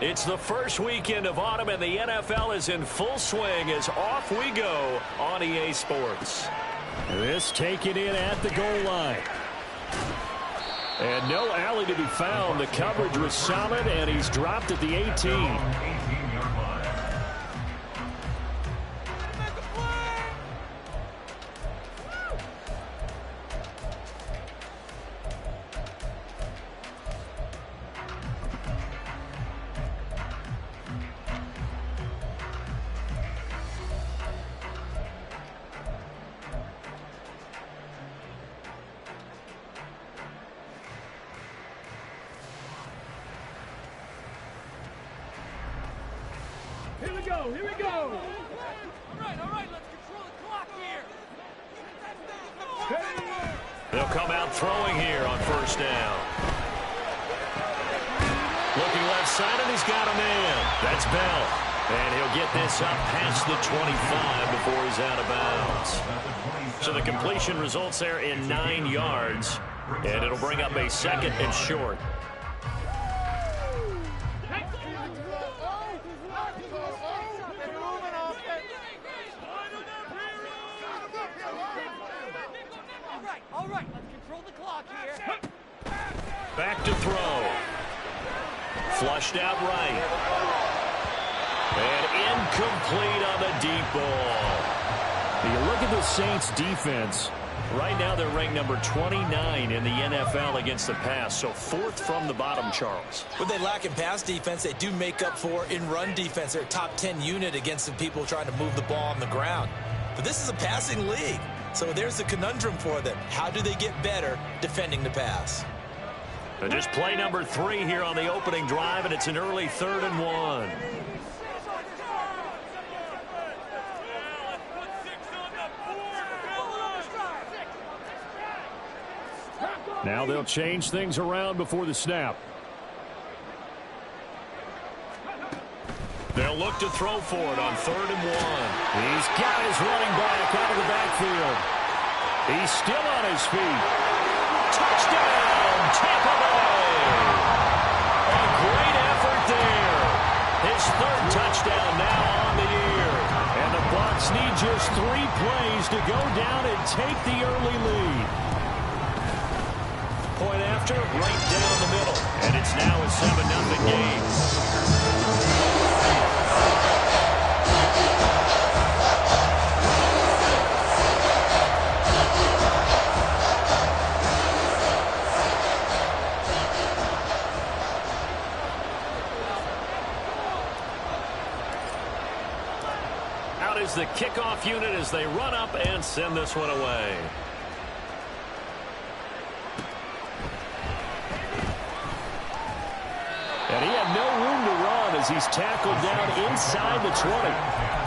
It's the first weekend of autumn, and the NFL is in full swing as off we go on EA Sports. This taken in at the goal line. And no alley to be found. The coverage was solid, and he's dropped at the 18. Here we go. All right, let's control the clock here. They'll come out throwing here on first down. Looking left side, and he's got a man. That's Bell. And he'll get this up past the 25 before he's out of bounds. So the completion results there in 9 yards, and it'll bring up a second and short. All right, let's control the clock here. Back to throw. Flushed out right. And incomplete on the deep ball. You look at the Saints defense. Right now they're ranked number 29 in the NFL against the pass, so 4th from the bottom, Charles. What they lack in pass defense, they do make up for in run defense. They're a top 10 unit against the people trying to move the ball on the ground. But this is a passing league. So there's the conundrum for them. How do they get better defending the pass? And just play number 3 here on the opening drive, and it's an early 3rd and 1. Now they'll change things around before the snap. They'll look to throw for it on 3rd and 1. He's got his running back out of the backfield. He's still on his feet. Touchdown, Tampa Bay! A great effort there. His 3rd touchdown now on the year. And the Bucs need just 3 plays to go down and take the early lead. Point after, right down the middle. And it's now a 7-0 game. Out is the kickoff unit as they run up and send this one away. And he had no room to run as he's tackled down inside the 20.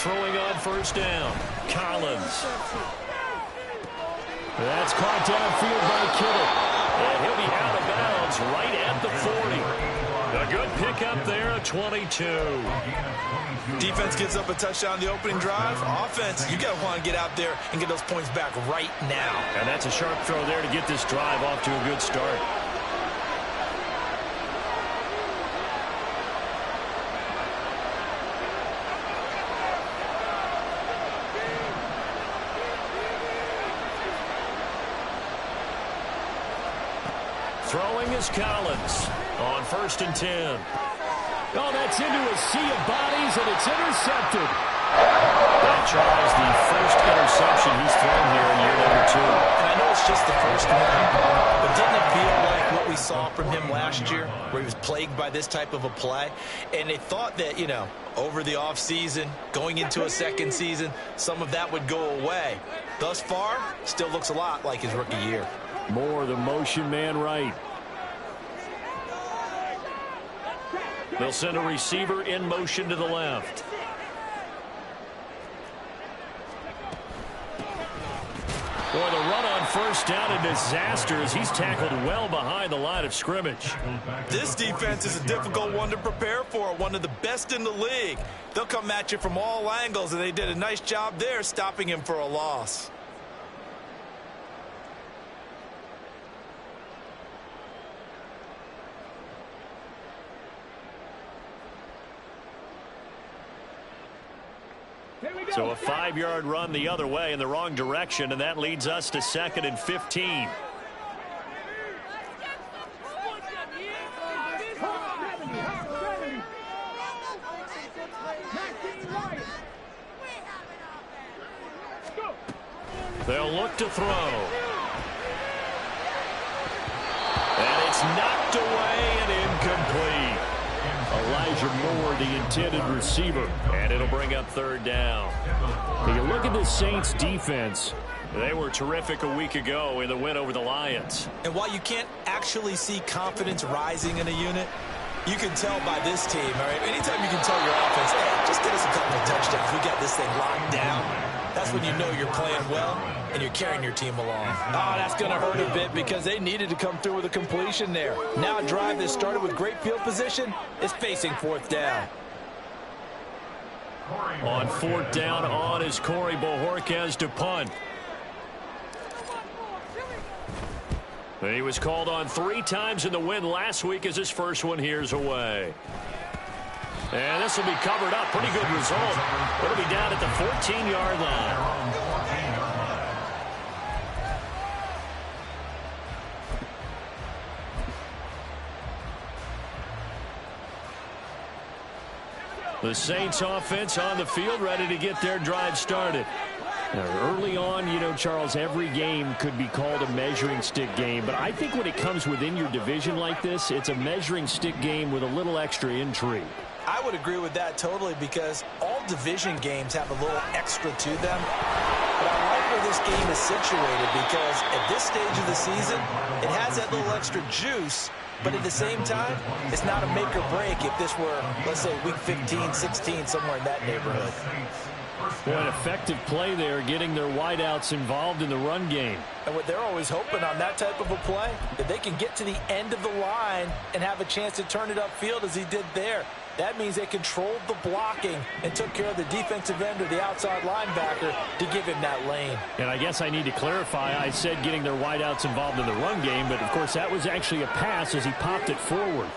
Throwing on first down, Collins. That's caught downfield by Kittle. And he'll be out of bounds right at the 40. A good pickup there, a 22. Defense gives up a touchdown the opening drive. Offense, you got to want to get out there and get those points back right now. And that's a sharp throw there to get this drive off to a good start. Throwing is Collins on 1st and 10. Oh, that's into a sea of bodies, and it's intercepted. That tries the first interception he's thrown here in year number 2. And I know it's just the first one, but didn't it feel like what we saw from him last year, where he was plagued by this type of a play? And they thought that, you know, over the offseason, going into a second season, some of that would go away. Thus far, still looks a lot like his rookie year. More the motion man right. They'll send a receiver in motion to the left. Boy, the run on first down, a disaster as he's tackled well behind the line of scrimmage. This defense is a difficult one to prepare for, one of the best in the league. They'll come at you from all angles, and they did a nice job there stopping him for a loss. So a 5-yard run the other way in the wrong direction, and that leads us to 2nd and 15. They'll look to throw. And it's knocked away and incomplete. Elijah Moore, the intended receiver, and it'll bring up 3rd down. When you look at the Saints defense, they were terrific a week ago in the win over the Lions. And while you can't actually see confidence rising in a unit, you can tell by this team, all right? Anytime you can tell your offense, hey, just get us a couple of touchdowns, we got this thing locked down, that's when you know you're playing well and you're carrying your team along. Oh, that's going to hurt a bit because they needed to come through with a completion there. Now a drive that started with great field position is facing 4th down. On 4th down on is Corey Bojorquez to punt. And he was called on 3 times in the win last week as his first one here's away. And this will be covered up. Pretty good result. It'll be down at the 14-yard line. The Saints offense on the field ready to get their drive started. Now, early on, you know, Charles, every game could be called a measuring stick game. But I think when it comes within your division like this, it's a measuring stick game with a little extra intrigue. I would agree with that totally because all division games have a little extra to them. But I like where this game is situated because at this stage of the season, it has that little extra juice. But at the same time, it's not a make or break if this were, let's say, week 15, 16, somewhere in that neighborhood. Boy, an effective play there, getting their wideouts involved in the run game. And what they're always hoping on that type of a play, that they can get to the end of the line and have a chance to turn it upfield as he did there. That means they controlled the blocking and took care of the defensive end or the outside linebacker to give him that lane. And I guess I need to clarify, I said getting their wideouts involved in the run game, but of course that was actually a pass as he popped it forward.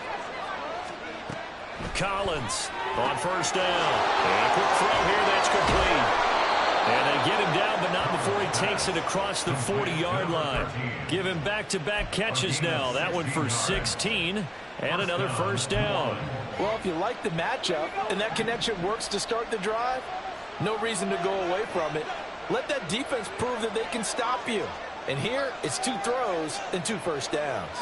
Collins on first down. And a quick throw here, that's complete. And they get him down, but not before he takes it across the 40-yard line. Give him back-to-back catches now. That one for 16 and another first down. Well, if you like the matchup and that connection works to start the drive, no reason to go away from it. Let that defense prove that they can stop you. And here, it's 2 throws and 2 first downs.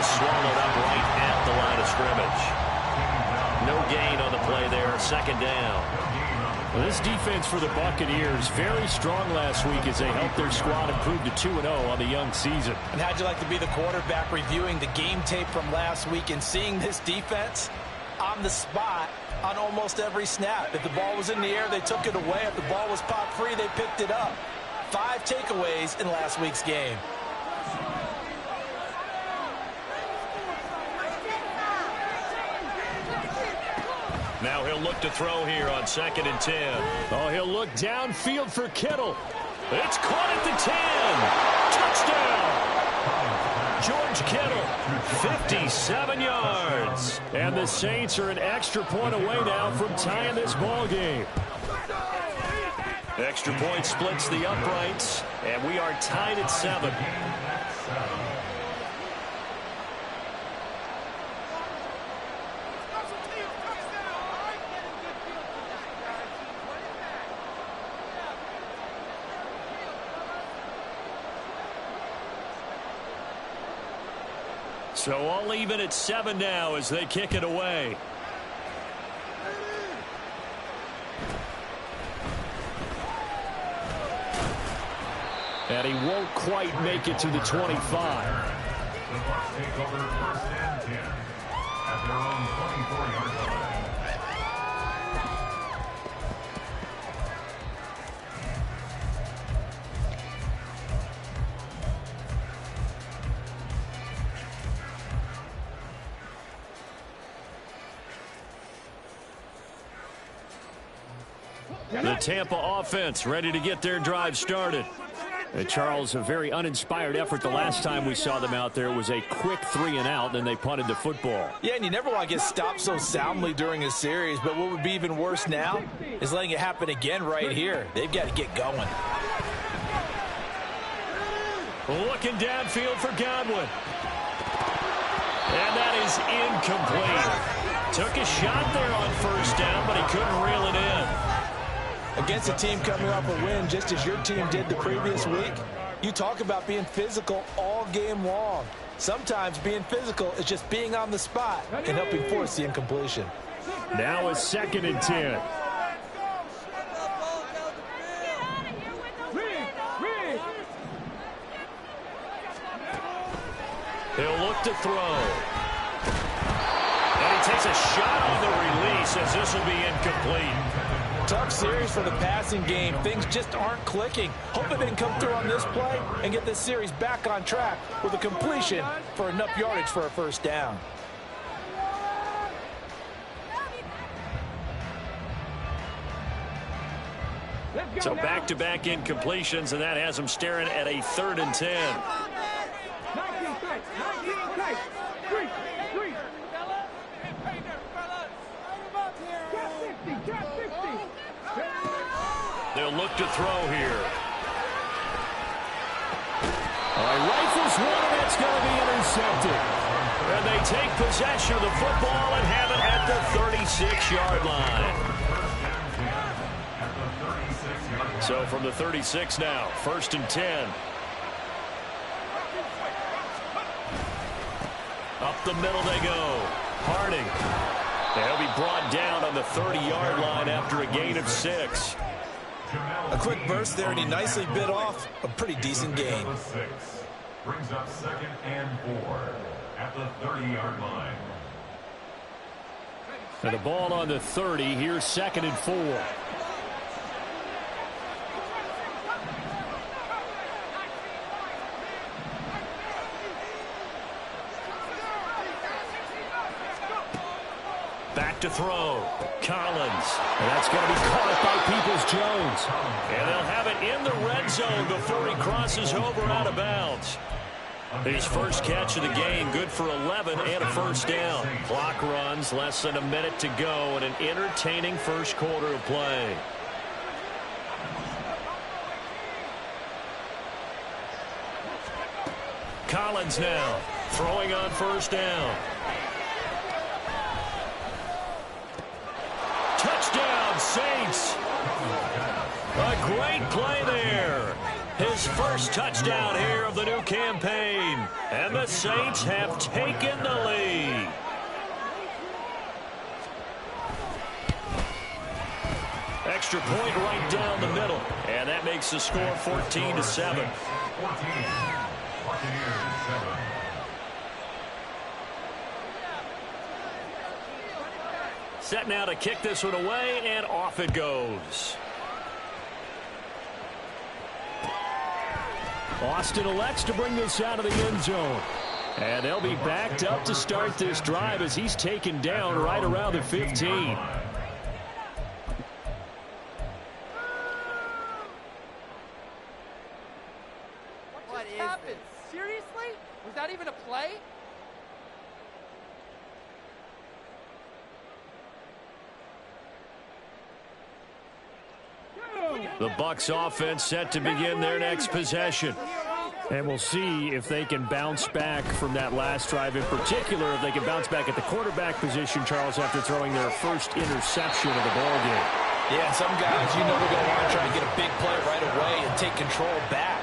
Swallowed up right at the line of scrimmage. No gain on the play there, 2nd down. Well, this defense for the Buccaneers, very strong last week as they helped their squad improve to 2-0 on the young season. And how'd you like to be the quarterback reviewing the game tape from last week and seeing this defense on the spot on almost every snap? If the ball was in the air, they took it away. If the ball was popped free, they picked it up. 5 takeaways in last week's game. Now he'll look to throw here on 2nd and 10. Oh, he'll look downfield for Kittle. It's caught at the 10. Touchdown. George Kittle, 57 yards. And the Saints are an extra point away now from tying this ball game. Extra point splits the uprights, and we are tied at 7. So all even at 7 now as they kick it away. And he won't quite make it to the 25. The Bucs take over 1st and 10 at their own 24-yard line. The Tampa offense ready to get their drive started. And Charles, a very uninspired effort the last time we saw them out there. It was a quick 3-and-out, then they punted the football. Yeah, and you never want to get stopped so soundly during a series, but what would be even worse now is letting it happen again right here. They've got to get going. Looking downfield for Godwin. And that is incomplete. Took a shot there on 1st down, but he couldn't reel it in. Against a team coming off a win just as your team did the previous week, you talk about being physical all game long. Sometimes being physical is just being on the spot and helping force the incompletion. Now a 2nd and 10. He'll look to throw. And he takes a shot on the release as this will be incomplete. Tough series for the passing game. Things just aren't clicking. Hope they can come through on this play and get this series back on track with a completion for enough yardage for a 1st down. So back-to-back incompletions, and that has them staring at a 3rd and 10. They'll look to throw here. Rifles one, and that's going to be intercepted. And they take possession of the football and have it at the 36-yard line. So from the 36 now, 1st and 10. Up the middle they go. Harding. They'll be brought down on the 30-yard line after a gain of 6. A quick burst there, and he nicely bit off a pretty decent gain. Brings up 2nd and 4 at the 30-yard line. And the ball on the 30. Here's 2nd and 4. Back to throw. Collins. And that's going to be caught by Peoples-Jones. And they'll have it in the red zone before he crosses over out of bounds. His first catch of the game, good for 11 and a 1st down. Clock runs, less than a minute to go, and an entertaining first quarter of play. Collins now throwing on 1st down. Touchdown, Saints. A great play there. His first touchdown here of the new campaign. And the Saints have taken the lead. Extra point right down the middle. And that makes the score 14-7. 14. Buccaneers 7. Set now to kick this one away, and off it goes. Austin elects to bring this out of the end zone. And they'll be backed up to start this drive as he's taken down right around the 15. What just happened? Seriously? Was that even a play? The Bucs offense set to begin their next possession. And we'll see if they can bounce back from that last drive, in particular if they can bounce back at the quarterback position, Charles, after throwing their first interception of the ballgame. Yeah, and some guys, you know, they're going to want to try to get a big play right away and take control back.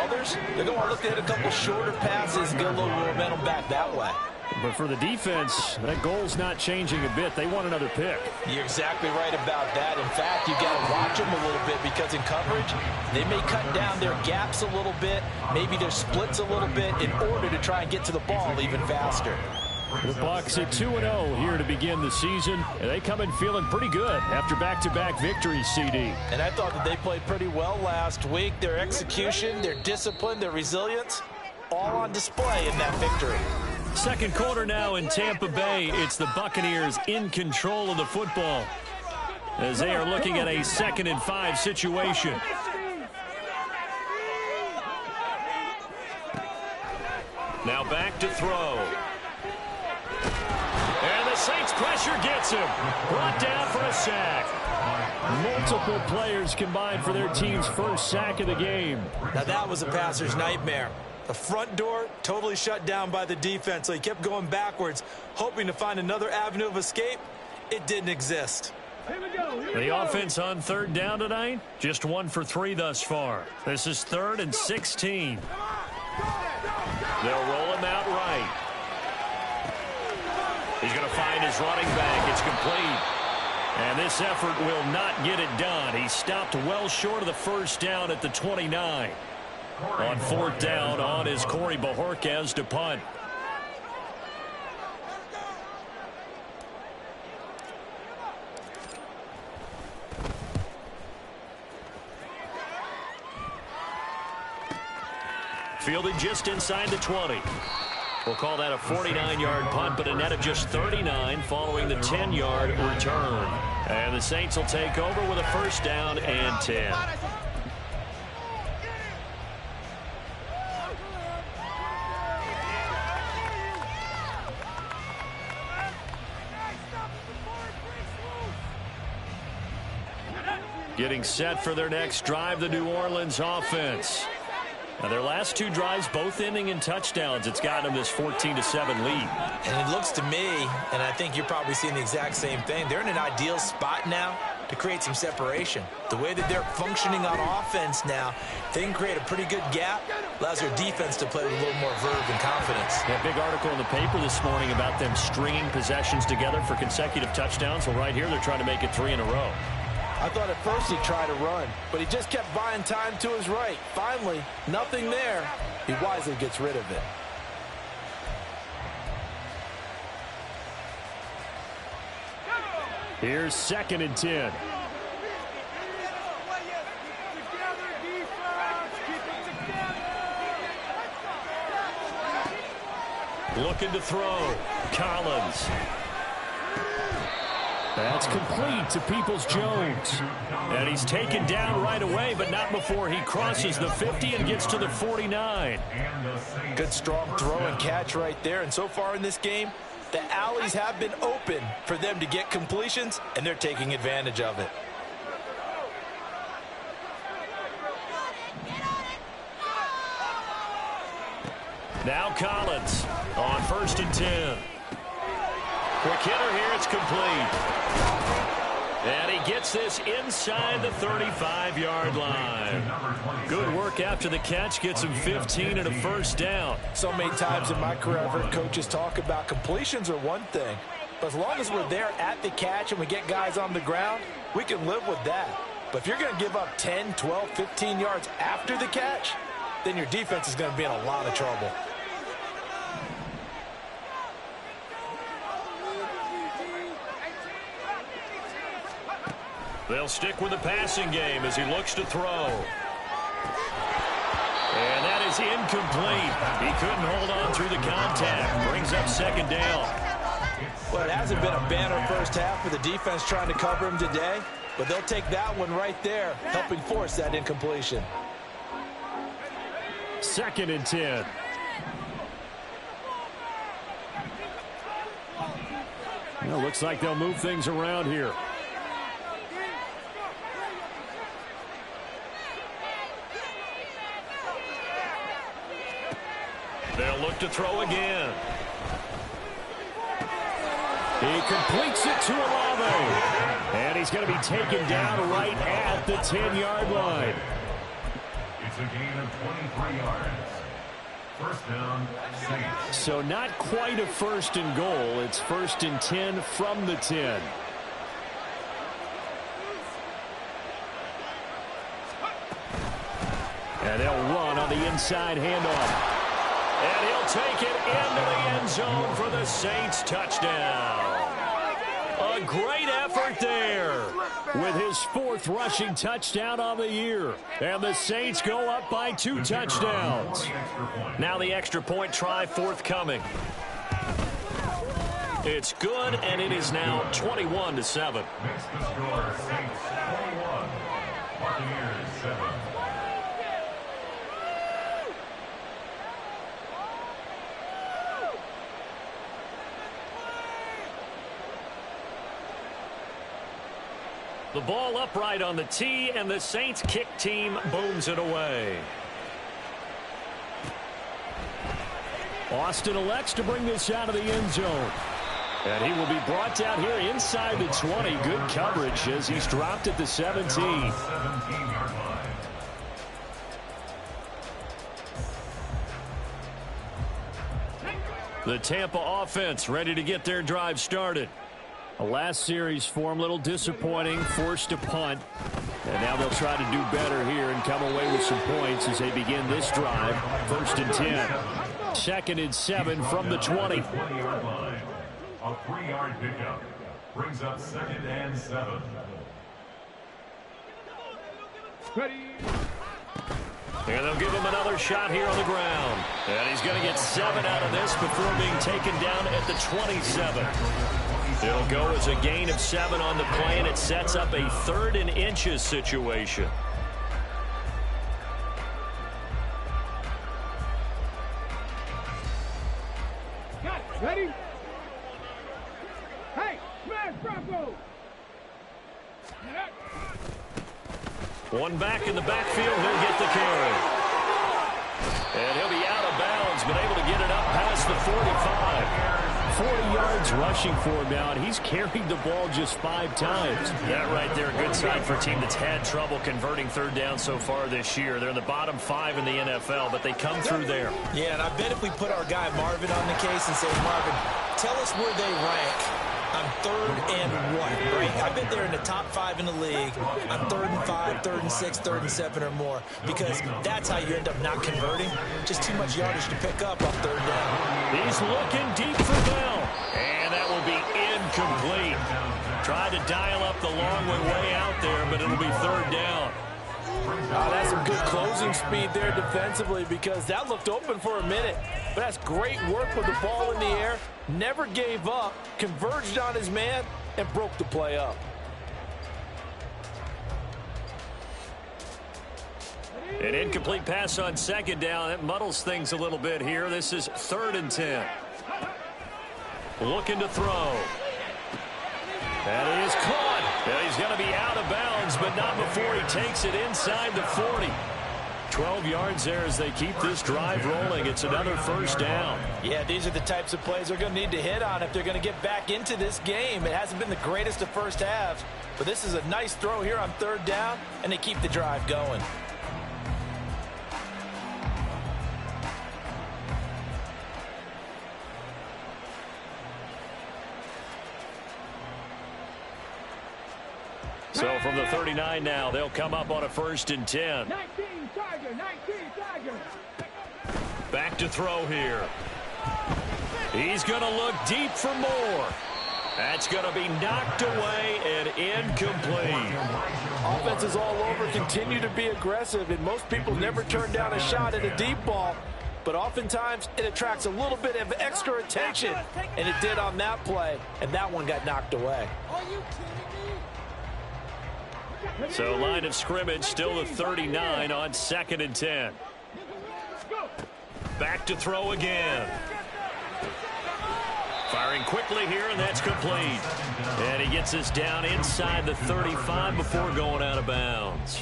Others, they're going to look to hit a couple shorter passes, get a little momentum back that way. But for the defense, that goal's not changing a bit. They want another pick. You're exactly right about that. In fact, you've got to watch them a little bit because in coverage, they may cut down their gaps a little bit, maybe their splits a little bit in order to try and get to the ball even faster. The Bucs at 2-0 here to begin the season. And they come in feeling pretty good after back-to-back victories, CD. And I thought that they played pretty well last week. Their execution, their discipline, their resilience, all on display in that victory. Second quarter now in Tampa Bay. It's the Buccaneers in control of the football as they are looking at a 2nd and 5 situation. Now back to throw. And the Saints pressure gets him. Brought down for a sack. Multiple players combined for their team's first sack of the game. Now that was a passer's nightmare. The front door totally shut down by the defense, so he kept going backwards, hoping to find another avenue of escape. It didn't exist. The offense on 3rd down tonight, just 1 for 3 thus far. This is 3rd and 16. They'll roll him out right. He's going to find his running back. It's complete. And this effort will not get it done. He stopped well short of the first down at the 29. On 4th down, on is Corey Bojorquez to punt. Fielded just inside the 20. We'll call that a 49-yard punt, but a net of just 39 following the 10-yard return. And the Saints will take over with a 1st down and 10. Getting set for their next drive, the New Orleans offense. Now their last 2 drives, both ending in touchdowns. It's gotten them this 14-7 lead. And it looks to me, and I think you're probably seeing the exact same thing, they're in an ideal spot now to create some separation. The way that they're functioning on offense now, they can create a pretty good gap, allows their defense to play with a little more verve and confidence. Yeah, big article in the paper this morning about them stringing possessions together for consecutive touchdowns. Well, right here, they're trying to make it 3 in a row. I thought at first he'd try to run, but he just kept buying time to his right. Finally, nothing there. He wisely gets rid of it. Here's 2nd and 10. Looking to throw. Collins. That's complete to Peoples-Jones. And he's taken down right away, but not before he crosses the 50 and gets to the 49. Good strong throw and catch right there. And so far in this game, the alleys have been open for them to get completions, and they're taking advantage of it. Now Collins on 1st and 10. Quick hitter here, it's complete. And he gets this inside the 35-yard line. Good work after the catch, gets him 15 and a 1st down. So many times in my career I've heard coaches talk about completions are one thing, but as long as we're there at the catch and we get guys on the ground, we can live with that. But if you're going to give up 10, 12, 15 yards after the catch, then your defense is going to be in a lot of trouble. They'll stick with the passing game as he looks to throw. And that is incomplete. He couldn't hold on through the contact. Brings up 2nd down. Well, it hasn't been a banner first half for the defense trying to cover him today, but they'll take that one right there, helping force that incompletion. 2nd and 10. Well, looks like they'll move things around here. They'll look to throw again. He completes it to Olave. And he's going to be taken down right at the 10-yard line. It's a gain of 23 yards. First down, Saints. So not quite a first and goal. It's 1st and 10 from the 10. And they'll run on the inside handoff. And he'll take it into the end zone for the Saints touchdown. A great effort there with his 4th rushing touchdown on the year. And the Saints go up by 2 touchdowns. Now the extra point try forthcoming. It's good, and it is now 21-7. Makes the score Saints 21, Buccaneers 7. The ball upright on the tee, and the Saints kick team booms it away. Austin elects to bring this out of the end zone. And he will be brought down here inside the 20. Good coverage as he's dropped at the 17. 17-yard line. The Tampa offense ready to get their drive started. The last series for him, a little disappointing, forced a punt. And now they'll try to do better here and come away with some points as they begin this drive. 1st and 10. 2nd and 7 from the 20. 20-yard line. A 3-yard pickup brings up 2nd and 7. Ready. And they'll give him another shot here on the ground. And he's going to get 7 out of this before being taken down at the 27. It'll go as a gain of 7 on the play, and it sets up a 3rd and inches situation. Got it. Ready? Hey, smash Bronco. One back in the backfield, he'll get the carry. And he'll be out of bounds, but able to get it up past the 45. 40 yards rushing for him now, and he's carried the ball just 5 times. That right there, a good sign for a team that's had trouble converting 3rd down so far this year. They're in the bottom 5 in the NFL, but they come through there. Yeah, and I bet if we put our guy Marvin on the case and say, Marvin, tell us where they rank on 3rd and 1, right? I bet they're in the top 5 in the league on 3rd and 5, 3rd and 6, 3rd and 7 or more, because that's how you end up not converting. Just too much yardage to pick up on 3rd down. He's looking deep for Bell, and that will be incomplete. Tried to dial up the long way out there, but it'll be 3rd down. That's some good closing speed there defensively, because that looked open for a minute. But that's great work with the ball in the air. Never gave up, converged on his man, and broke the play up. An incomplete pass on 2nd down. That muddles things a little bit here. This is 3rd and 10. Looking to throw. And he is caught. And he's going to be out of bounds, but not before he takes it inside the 40. 12 yards there as they keep this drive rolling. It's another 1st down. Yeah, these are the types of plays they're going to need to hit on if they're going to get back into this game. It hasn't been the greatest of first halves, but this is a nice throw here on 3rd down, and they keep the drive going. So from the 39 now, they'll come up on a 1st and 10. 19 Tiger, 19 Tiger. Back to throw here. He's going to look deep for more. That's going to be knocked away and incomplete. Offenses all over continue to be aggressive, and most people never turn down a shot at a deep ball. But oftentimes it attracts a little bit of extra attention, and it did on that play, and that one got knocked away. Are you kidding me? So line of scrimmage still the 39 on 2nd and 10. Back to throw again. Firing quickly here, and that's complete. And he gets us down inside the 35 before going out of bounds.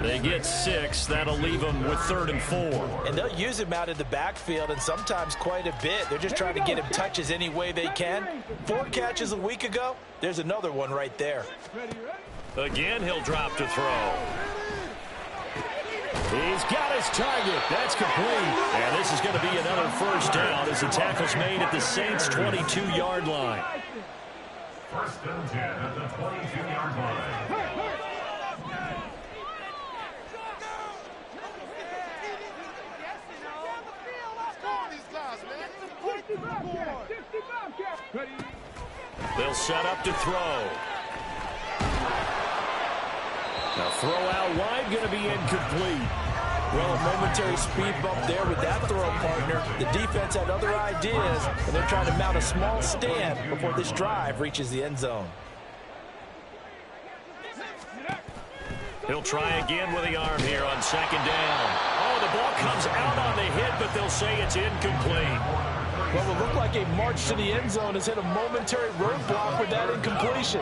They get 6. That'll leave them with 3rd and 4. And they'll use him out of the backfield, and sometimes quite a bit. They're just trying to get him touches any way they can. 4 catches a week ago. There's another one right there. Again, he'll drop to throw. He's got his target. That's complete. And this is going to be another first down as the tackle's made at the Saints' 22-yard line. First and 10 at the 22-yard line. They'll set up to throw. Now throw out wide, going to be incomplete. Well, a momentary speed bump there with that throw, partner. The defense had other ideas, and they're trying to mount a small stand before this drive reaches the end zone. He'll try again with the arm here on second down. Oh, the ball comes out on the hit, but they'll say it's incomplete. Well, it looked like a march to the end zone has hit a momentary roadblock with that incompletion.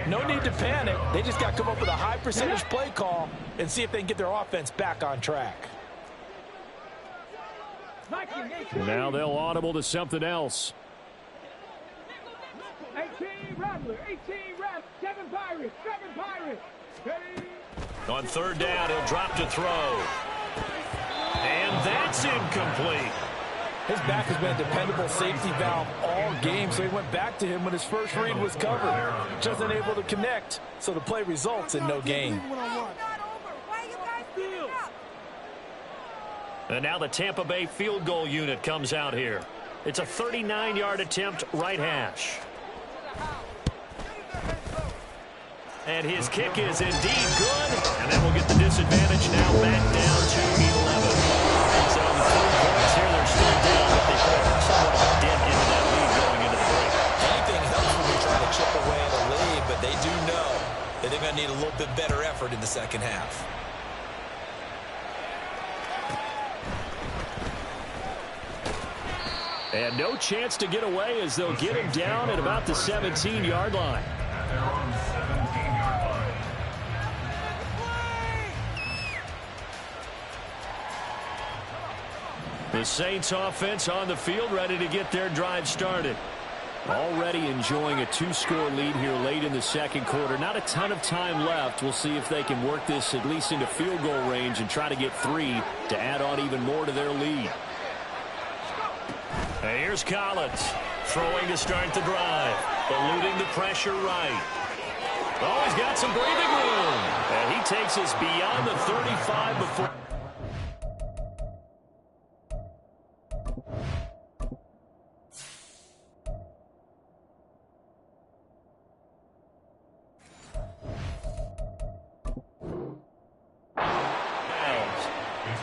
No need to panic. They just got to come up with a high percentage play call and see if they can get their offense back on track. Now they'll audible to something else. 18 Rattler, 18 Rattler, 7 Pirates, 7 Pirates. On third down, he'll drop to throw. And that's incomplete. His back has been a dependable safety valve all game, so he went back to him when his first read was covered. Just unable to connect, so the play results in no gain. And now the Tampa Bay field goal unit comes out here. It's a 39-yard attempt, right hash. And his kick is indeed good. And that will get the disadvantage now back down to 11. So the 3 points here, they're still down, but they put somewhat of a dent into that lead going into the break. Anything helps when they try to chip away at a lead, but they do know that they're going to need a little bit better effort in the second half. And no chance to get away as they'll get him down at about the 17-yard line. At their own 17-yard line. The Saints offense on the field, ready to get their drive started. Already enjoying a 2-score lead here late in the second quarter. Not a ton of time left. We'll see if they can work this at least into field goal range and try to get 3 to add on even more to their lead. And here's Collins, throwing to start the drive, eluding the pressure right. Oh, he's got some breathing room. And he takes us beyond the 35 before.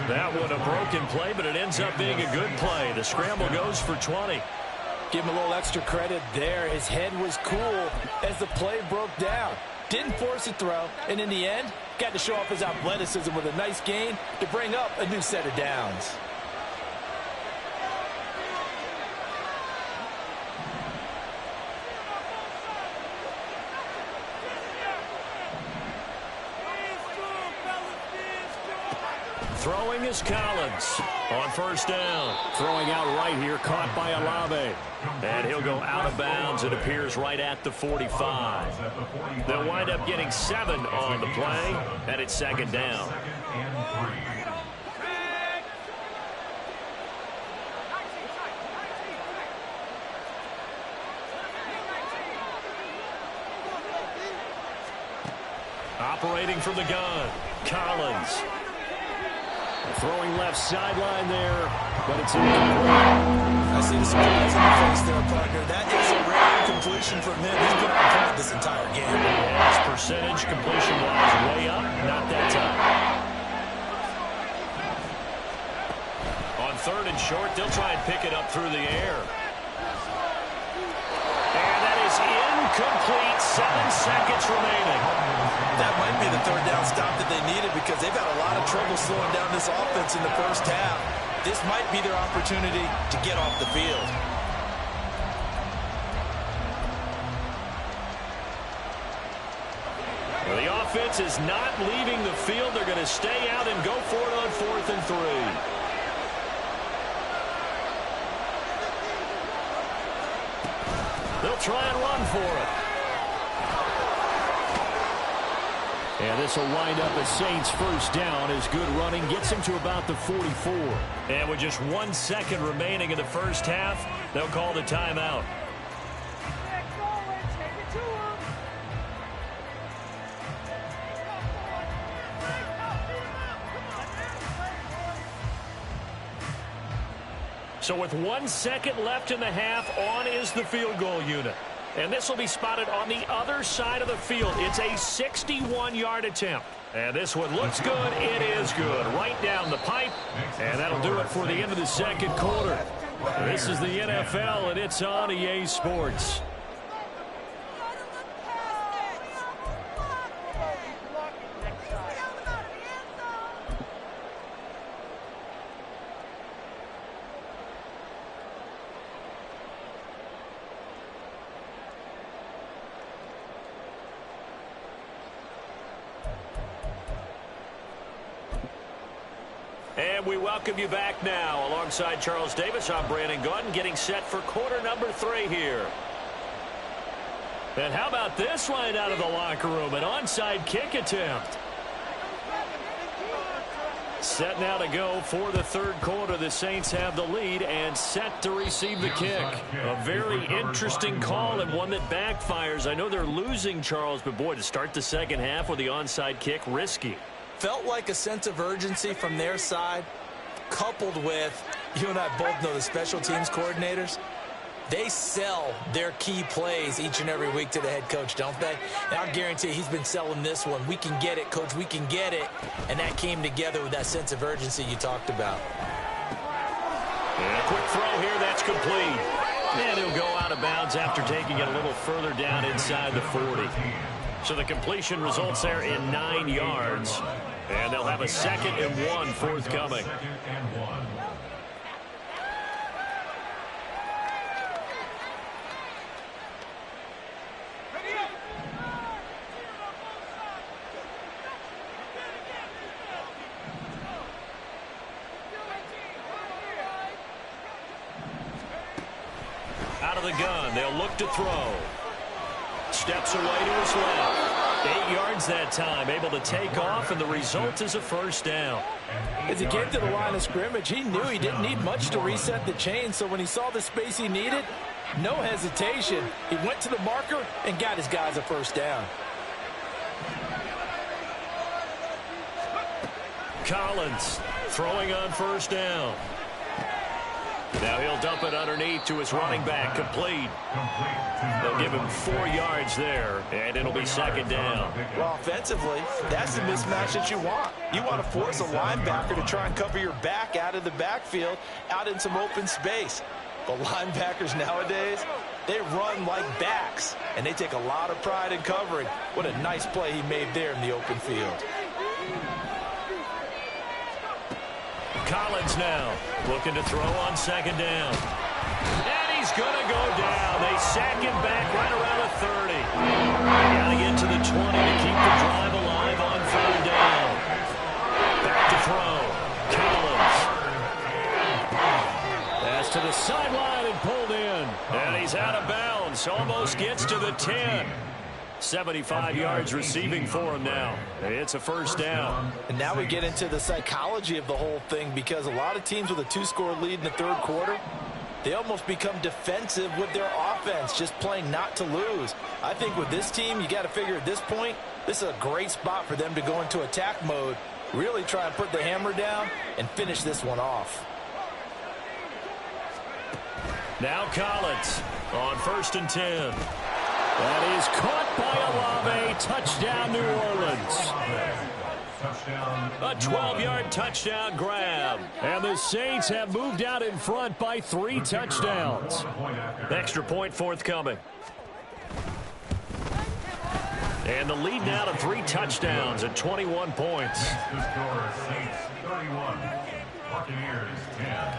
That one a broken play, but it ends up being a good play. The scramble goes for 20. Give him a little extra credit there. His head was cool as the play broke down. Didn't force a throw, and in the end, got to show off his athleticism with a nice gain to bring up a new set of downs. Throwing is Collins on first down. Throwing out right here, caught by Olave. And he'll go out of bounds. It appears right at the 45. They'll wind up getting 7 on the play, and it's second down. Operating from the gun, Collins. Throwing left sideline there, but it's incomplete. I see the surprise in the face there, partner. That is a rare incompletion from him. He's been on point this entire game. His percentage completion-wise way up, not that time. On third and short, they'll try and pick it up through the air. And that is incomplete. 7 seconds remaining. That might be the third down stop that they needed because they've had a lot of trouble slowing down this offense in the first half. This might be their opportunity to get off the field. Well, the offense is not leaving the field. They're going to stay out and go for it on 4th and 3. They'll try and run for it. And this will wind up a Saints first down as good running gets him to about the 44. And with just 1 second remaining in the first half, they'll call the timeout. So with 1 second left in the half, on is the field goal unit. And this will be spotted on the other side of the field. It's a 61-yard attempt. And this one looks good. It is good. Right down the pipe. And that'll do it for the end of the second quarter. This is the NFL, and it's on EA Sports. And we welcome you back now. Alongside Charles Davis, I'm Brandon Gaudin, getting set for quarter number 3 here. And how about this line out of the locker room? An onside kick attempt. Set now to go for the third quarter. The Saints have the lead and set to receive the kick. A very interesting call and one that backfires. I know they're losing, Charles, but boy, to start the second half with the onside kick, risky. Felt like a sense of urgency from their side, coupled with, you and I both know the special teams coordinators, they sell their key plays each and every week to the head coach, don't they? And I guarantee he's been selling this one. We can get it, coach, we can get it. And that came together with that sense of urgency you talked about. And a quick throw here, that's complete. And he'll go out of bounds after taking it a little further down inside the 40. So the completion results there in 9 yards. And they'll have a 2nd and 1 forthcoming. Out of the gun, they'll look to throw. Steps away to his left. 8 yards that time, able to take off, and the result is a first down. As he came to the line of scrimmage, he knew he didn't need much to reset the chain, so when he saw the space he needed, no hesitation. He went to the marker and got his guys a first down. Collins throwing on first down. Now he'll dump it underneath to his running back, complete. They'll give him 4 yards there, and it'll be 2nd down. Well, offensively, that's the mismatch that you want. You want to force a linebacker to try and cover your back out of the backfield, out in some open space. But linebackers nowadays, they run like backs, and they take a lot of pride in covering. What a nice play he made there in the open field. Collins now looking to throw on 2nd down. And he's going to go down. They sack him back right around the 30. They got to get to the 20 to keep the drive alive on 3rd down. Back to throw. Collins. Pass to the sideline and pulled in. And he's out of bounds. Almost gets to the 10. 75 yards receiving for him now. It's a first down. And now we get into the psychology of the whole thing, because a lot of teams with a 2-score lead in the third quarter, they almost become defensive with their offense, just playing not to lose. I think with this team, you got to figure at this point, this is a great spot for them to go into attack mode, really try and put the hammer down and finish this one off. Now Collins on 1st and 10. That is caught by Olave. Touchdown, New Orleans. A 12-yard touchdown grab. And the Saints have moved out in front by 3 touchdowns. Extra point forthcoming. And the lead now to 3 touchdowns at 21 points. The score, Saints 31, Buccaneers 10.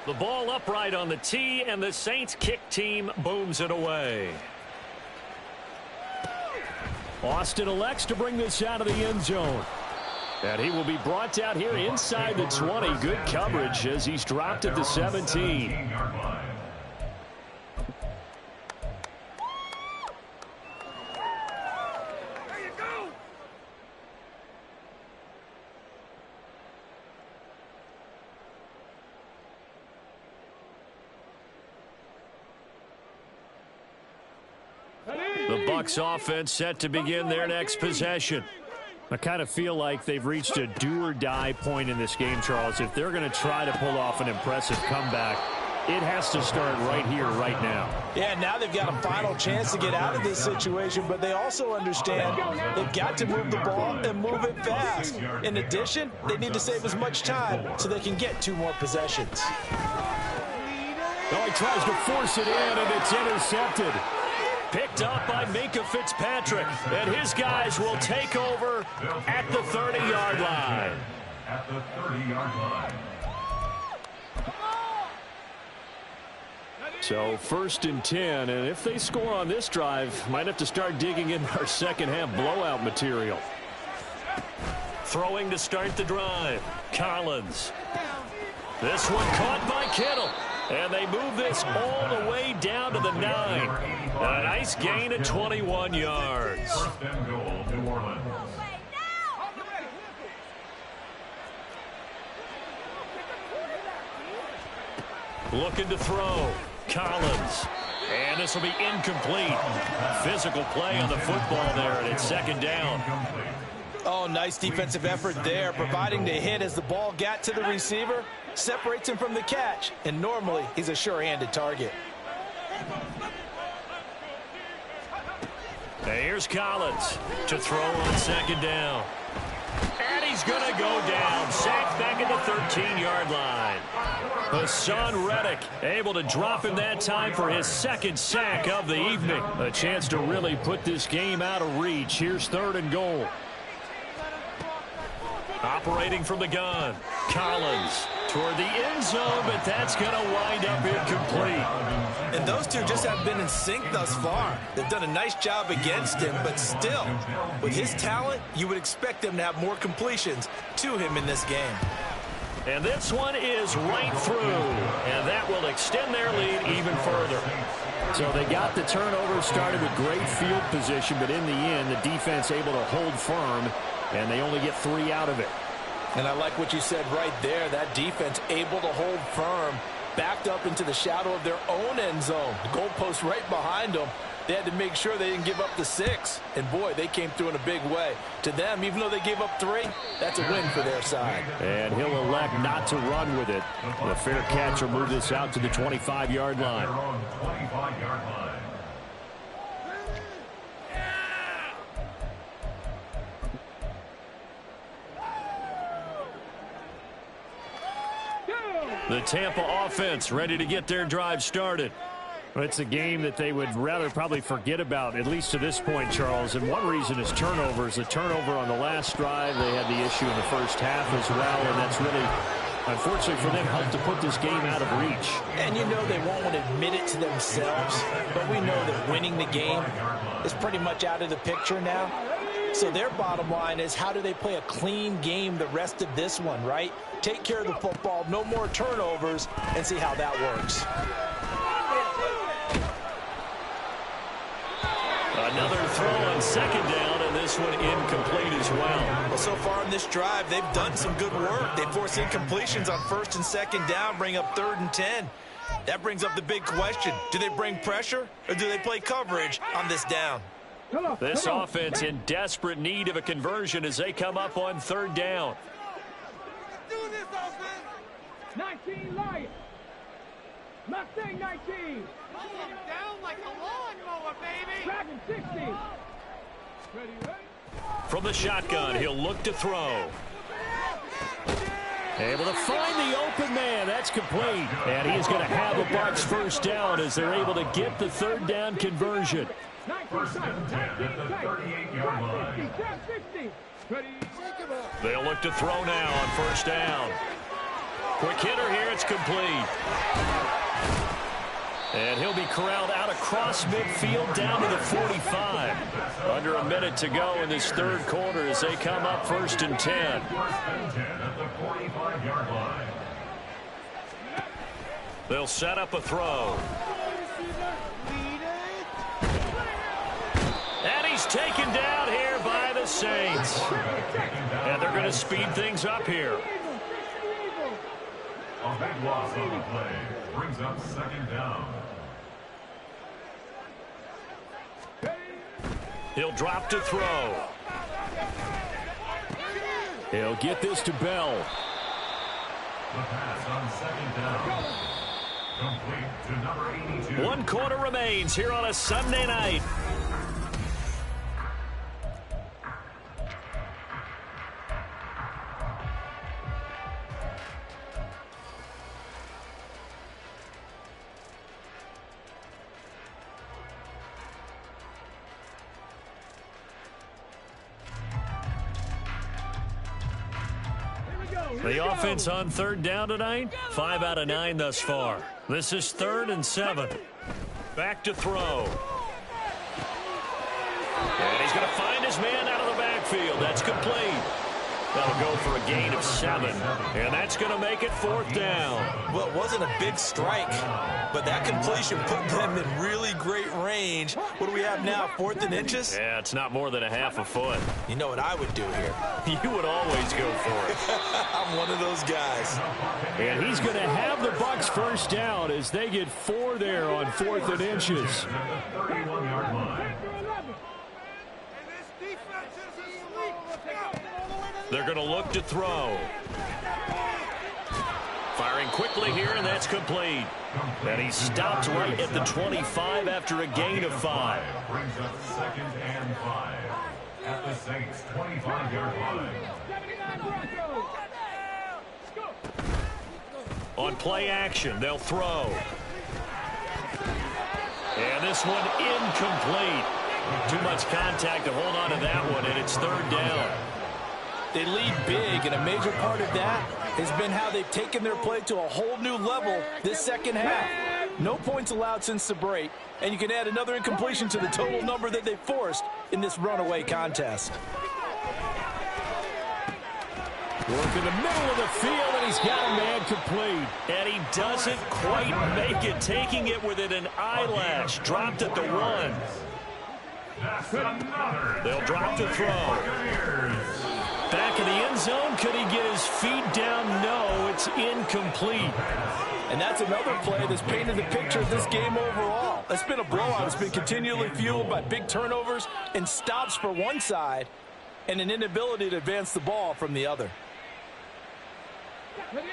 The ball upright on the tee, and the Saints kick team booms it away. Austin elects to bring this out of the end zone. And he will be brought out here inside the 20. Good coverage as he's dropped at the 17. The Bucs offense set to begin their next possession. I kind of feel like they've reached a do-or-die point in this game, Charles. If they're going to try to pull off an impressive comeback, it has to start right here, right now. Yeah, now they've got a final chance to get out of this situation, but they also understand they've got to move the ball and move it fast. In addition, they need to save as much time so they can get 2 more possessions. Oh, he tries to force it in, and it's intercepted. Picked up by Minkah Fitzpatrick, and his guys will take over at the 30-yard line. At the 30-yard line. So 1st and 10, and if they score on this drive, might have to start digging in our second-half blowout material. Throwing to start the drive, Collins. This one caught by Kittle. And they move this all the way down to the 9. A nice gain of 21 yards. 1st and goal, New Orleans. Looking to throw. Collins. And this will be incomplete. Physical play on the football there, and it's 2nd down. Oh, nice defensive effort there, providing the hit as the ball got to the receiver, separates him from the catch, and normally he's a sure-handed target. Here's Collins to throw on 2nd down. And he's going to go down. Sacked back at the 13-yard line. Hassan Reddick able to drop him that time for his 2nd sack of the evening. A chance to really put this game out of reach. Here's 3rd and goal. Operating from the gun. Collins toward the end zone, but that's going to wind up incomplete. And those two just have been in sync thus far. They've done a nice job against him, but still, with his talent, you would expect them to have more completions to him in this game. And this one is right through, and that will extend their lead even further. So they got the turnover, started with great field position, but in the end, the defense able to hold firm, and they only get 3 out of it. And I like what you said right there. That defense able to hold firm, backed up into the shadow of their own end zone. The goalpost right behind them. They had to make sure they didn't give up the 6. And, boy, they came through in a big way. To them, even though they gave up 3, that's a win for their side. And he'll elect not to run with it. The fair catch will move this out to the 25-yard line. 25-yard line. The Tampa offense ready to get their drive started. It's a game that they would rather probably forget about, at least to this point, Charles. And one reason is turnovers. The turnover on the last drive, they had the issue in the first half as well, and that's really, unfortunately for them, helped to put this game out of reach. And you know they won't want to admit it to themselves, but we know that winning the game is pretty much out of the picture now. So their bottom line is, how do they play a clean game the rest of this one, right? Take care of the football, no more turnovers, and see how that works. Another throw on 2nd down, and this one incomplete as well. Well, so far in this drive, they've done some good work. They force incompletions on 1st and 2nd down, bring up 3rd and 10. That brings up the big question. Do they bring pressure, or do they play coverage on this down? This offense in desperate need of a conversion as they come up on 3rd down. Do this offense. 19 Lions. Mustang 19. Down like a lawnmower, baby. Dragon 60. Ready, ready? From the shotgun, he'll look to throw. Able to find the open man. That's complete. And he is going to have a Bucs 1st down as they're able to get the 3rd down conversion. 1st and 10 at the 38-yard line. They'll look to throw now on 1st down. Quick hitter here. It's complete. And he'll be corralled out across midfield down to the 45. Under a minute to go in this 3rd quarter as they come up 1st and 10. 1st and 10 at the 45-yard line. They'll set up a throw. And he's taken down here by the Saints. And they're going to speed things up here. A big loss on the play brings up 2nd down. He'll drop to throw. He'll get this to Bell. The pass on second down. Complete to number 82. 1 quarter remains here on a Sunday night. The offense on third down tonight, 5 out of 9 thus far. This is 3rd and 7. Back to throw. And he's going to find his man out of the backfield. That's complete. That'll go for a gain of 7. And that's going to make it 4th down. Well, it wasn't a big strike, but that completion put them in really great range. What do we have now, 4th and inches? Yeah, it's not more than a half a foot. You know what I would do here? You would always go for it. I'm one of those guys. And he's going to have the Bucs first down as they get 4 there on 4th and inches. 31-yard line. They're going to look to throw. Firing quickly here, and that's complete. And he stopped right at the 25 after a gain of 5. Brings up 2nd and 5 at the Saints' 25-yard line. On play action, they'll throw. And this one incomplete. Too much contact to hold on to that one, and it's 3rd down. They lead big, and a major part of that has been how they've taken their play to a whole new level this second half. No points allowed since the break, and you can add another incompletion to the total number that they forced in this runaway contest. Work in the middle of the field, and he's got a man complete. And he doesn't quite make it, taking it within an eyelash. Dropped at the 1. That's another. They'll drop to throw. Buccaneers. Back in the end zone, could he get his feet down? No, it's incomplete. And that's another play that's painted the picture of this game overall. It's been a blowout. It's been continually fueled by big turnovers and stops for one side and an inability to advance the ball from the other.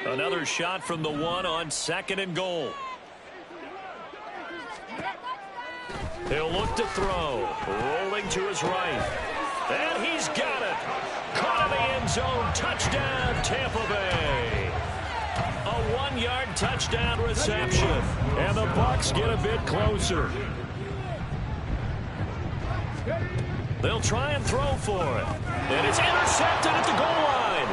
Another shot from the 1 on 2nd and goal. He'll look to throw. Rolling to his right. And he's got it. Caught in the end zone. Touchdown, Tampa Bay. A 1-yard touchdown reception. And the Bucs get a bit closer. They'll try and throw for it. And it's intercepted at the goal line.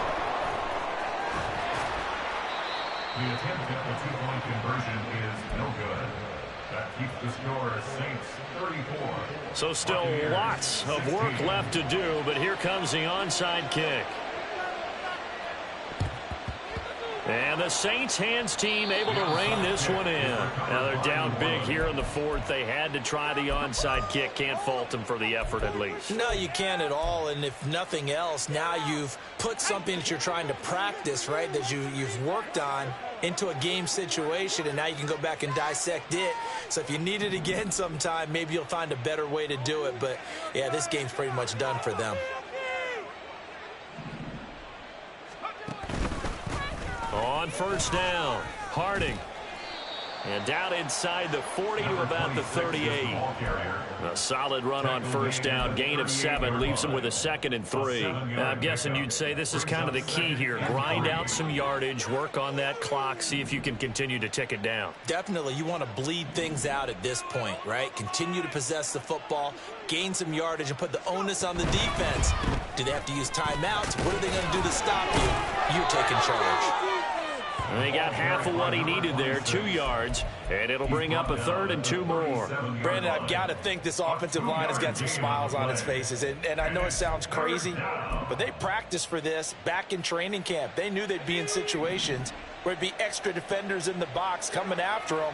The attempt at the 2-point conversion is no good. That keeps the score Saints 34. So still lots of work left to do, but here comes the onside kick. And the Saints hands team able to rein this one in. Now they're down big here in the 4th. They had to try the onside kick. Can't fault them for the effort at least. No, you can't at all. And if nothing else, now you've put something that you're trying to practice, right, that you've worked on into a game situation, and now you can go back and dissect it. So if you need it again sometime, maybe you'll find a better way to do it. But, yeah, this game's pretty much done for them. On first down, Harding. And down inside the 40 to about the 38. A solid run on first down. Gain of 7 leaves them with a 2nd and 3. I'm guessing you'd say this is kind of the key here. Grind out some yardage, work on that clock, see if you can continue to tick it down. Definitely. You want to bleed things out at this point, right? Continue to possess the football, gain some yardage, and put the onus on the defense. Do they have to use timeouts? What are they going to do to stop you? You're taking charge. And they got half of what he needed there, 2 yards, and it'll bring up a 3rd and 2 more. Brandon, I've got to think this offensive line has got some smiles on its faces. And I know it sounds crazy, but they practiced for this back in training camp. They knew they'd be in situations where it'd be extra defenders in the box coming after them,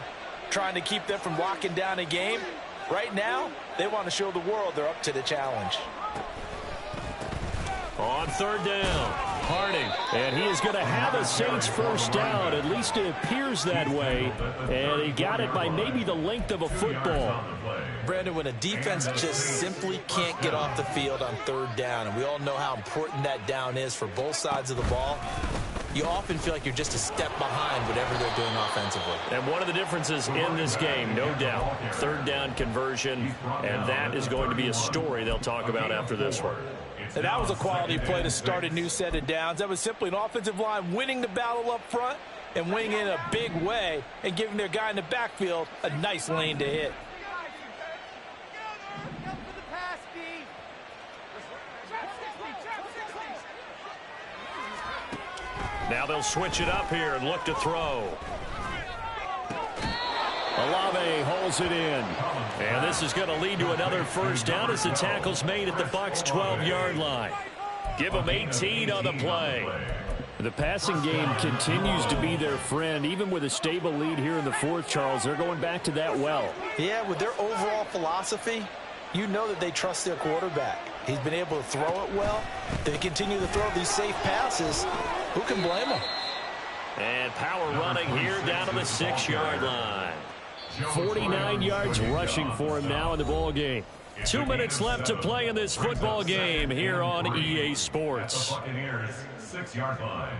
trying to keep them from locking down a game. Right now, they want to show the world they're up to the challenge. On third down, Harding. And he is going to have a Saints first down. At least it appears that way. And he got it by maybe the length of a football. Brandon, when a defense just simply can't get off the field on third down, and we all know how important that down is for both sides of the ball, you often feel like you're just a step behind whatever they're doing offensively. And one of the differences in this game, no doubt, third down conversion, and that is going to be a story they'll talk about after this one. And that was a quality play to start a new set of downs. That was simply an offensive line winning the battle up front and winning it in a big way and giving their guy in the backfield a nice lane to hit. Now they'll switch it up here and look to throw. Olave holds it in. And this is going to lead to another first down as the tackle's made at the Bucs' 12-yard line. Give them 18 on the play. The passing game continues to be their friend. Even with a stable lead here in the fourth, Charles, they're going back to that well. Yeah, with their overall philosophy, you know that they trust their quarterback. He's been able to throw it well. They continue to throw these safe passes. Who can blame them? And power running here down to the 6-yard line. 49 yards rushing for him now in the ball game. 2 minutes left to play in this football game here on EA Sports. Buccaneers 6-yard line.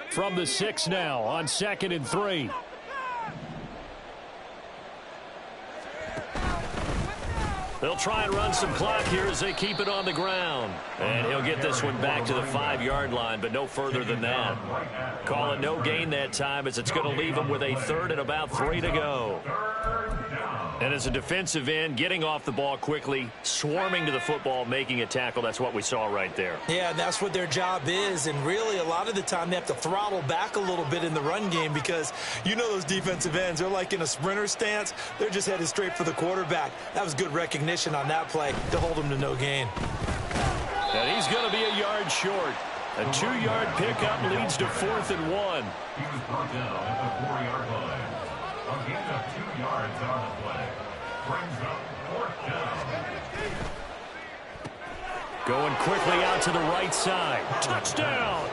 From the 6 now on 2nd and 3. They'll try and run some clock here as they keep it on the ground. And he'll get this one back to the 5-yard line, but no further than that. Call it no gain that time as it's going to leave him with a third and about 3 to go. And as a defensive end, getting off the ball quickly, swarming to the football, making a tackle, that's what we saw right there. Yeah, that's what their job is. And really, a lot of the time, they have to throttle back a little bit in the run game because you know those defensive ends, they're like in a sprinter stance. They're just headed straight for the quarterback. That was good recognition on that play to hold him to no gain. And he's going to be a yard short. A 2-yard pickup leads to 4th and 1. He was brought down at the 4-yard line. A gain of 2 yards on the play. Brings up 4th down. Going quickly out to the right side. Touchdown!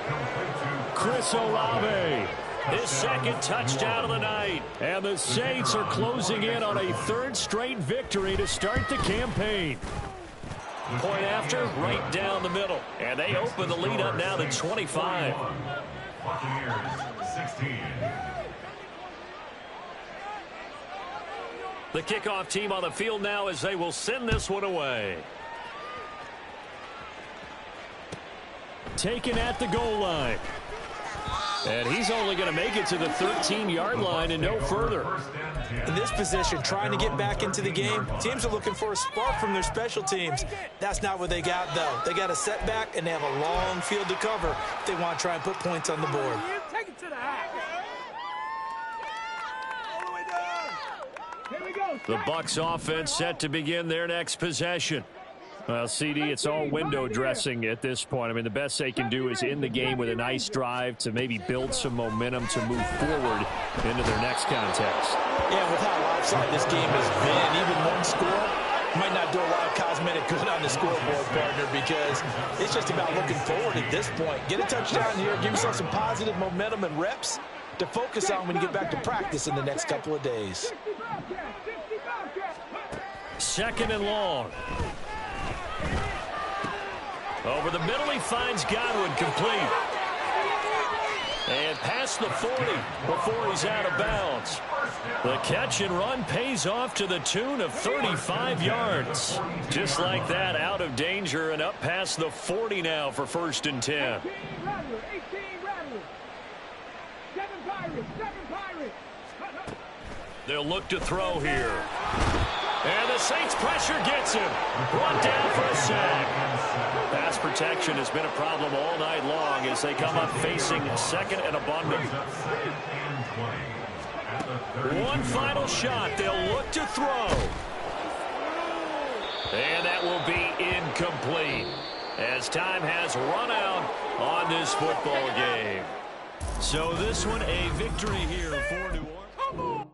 Chris Olave. His second touchdown of the night. And the Saints are closing in on a 3rd straight victory to start the campaign. Point after, right down the middle. And they open the lead up now to 25. Buccaneers 16. The kickoff team on the field now as they will send this one away. Taken at the goal line. And he's only going to make it to the 13-yard line and no further. In this position, trying to get back into the game, teams are looking for a spark from their special teams. That's not what they got, though. They got a setback, and they have a long field to cover if they want to try and put points on the board. Take it to the half. All the way down. Here we go. The Bucs offense set to begin their next possession. Well, CD, it's all window dressing at this point. I mean, the best they can do is end the game with a nice drive to maybe build some momentum to move forward into their next contest. Yeah, with how outside this game has been, even one score might not do a lot of cosmetic good on the scoreboard, partner, because it's just about looking forward at this point. Get a touchdown here, give yourself some positive momentum and reps to focus on when you get back to practice in the next couple of days. 2nd and long. Over the middle, he finds Godwin complete. And past the 40 before he's out of bounds. The catch and run pays off to the tune of 35 yards. Just like that, out of danger and up past the 40 now for 1st and 10. 18 Rattlers. 7 Pirates. They'll look to throw here. And the Saints pressure gets him. Brought down for a sack. Pass protection has been a problem all night long as they come up facing 2nd and abundant. One final shot. They'll look to throw. And that will be incomplete as time has run out on this football game. So this one a victory here for New Orleans.